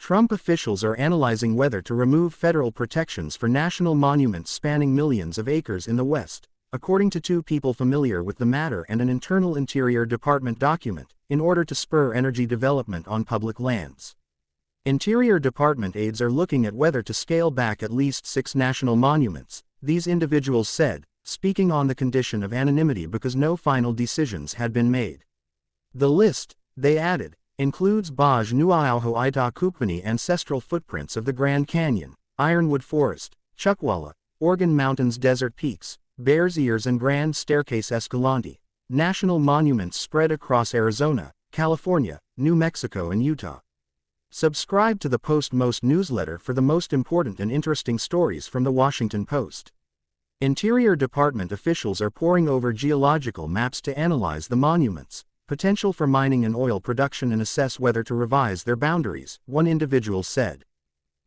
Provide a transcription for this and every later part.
Trump officials are analyzing whether to remove federal protections for national monuments spanning millions of acres in the West, according to two people familiar with the matter and an internal Interior Department document, in order to spur energy development on public lands. Interior Department aides are looking at whether to scale back at least 6 national monuments, these individuals said, speaking on the condition of anonymity because no final decisions had been made. The list, they added, includes Baj Nuaauho Ita Kupani ancestral footprints of the Grand Canyon, Ironwood Forest, Chuckwalla, Organ Mountains Desert Peaks, Bears Ears and Grand Staircase Escalante, national monuments spread across Arizona, California, New Mexico and Utah. Subscribe to the Post-Most newsletter for the most important and interesting stories from the Washington Post. Interior Department officials are poring over geological maps to analyze the monuments, potential for mining and oil production and assess whether to revise their boundaries, one individual said.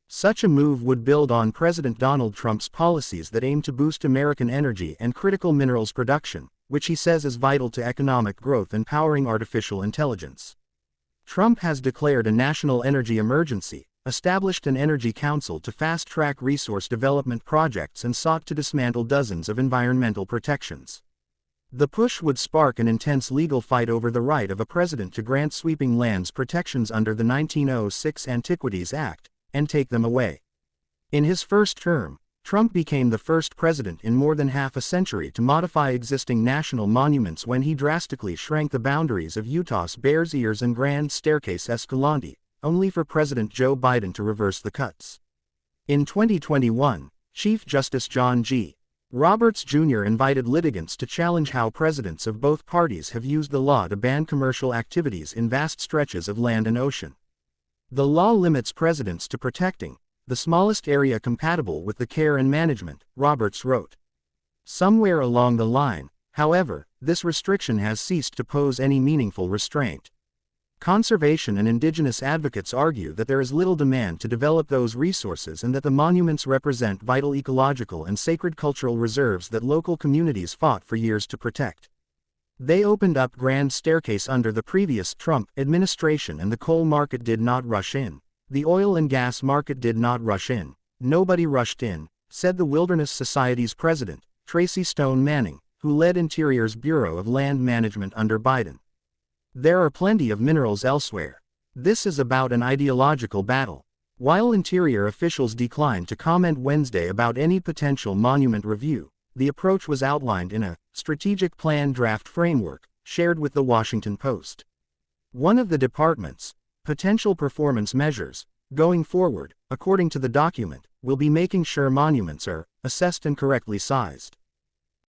Such a move would build on President Donald Trump's policies that aim to boost American energy and critical minerals production, which he says is vital to economic growth and powering artificial intelligence. Trump has declared a national energy emergency, established an energy council to fast-track resource development projects and sought to dismantle dozens of environmental protections. The push would spark an intense legal fight over the right of a president to grant sweeping lands protections under the 1906 Antiquities Act, and take them away. In his first term, Trump became the first president in more than half a century to modify existing national monuments when he drastically shrank the boundaries of Utah's Bears Ears and Grand Staircase Escalante, only for President Joe Biden to reverse the cuts. In 2021, Chief Justice John G. Roberts Jr. invited litigants to challenge how presidents of both parties have used the law to ban commercial activities in vast stretches of land and ocean. The law limits presidents to protecting the smallest area compatible with the care and management, Roberts wrote. Somewhere along the line, however, this restriction has ceased to pose any meaningful restraint. Conservation and indigenous advocates argue that there is little demand to develop those resources and that the monuments represent vital ecological and sacred cultural reserves that local communities fought for years to protect. They opened up Grand Staircase under the previous Trump administration and the coal market did not rush in. The oil and gas market did not rush in. Nobody rushed in, said the Wilderness Society's president, Tracy Stone Manning, who led Interior's Bureau of Land Management under Biden. There are plenty of minerals elsewhere. This is about an ideological battle. While Interior officials declined to comment Wednesday about any potential monument review, the approach was outlined in a strategic plan draft framework shared with the Washington Post. One of the department's potential performance measures, going forward, according to the document, will be making sure monuments are assessed and correctly sized.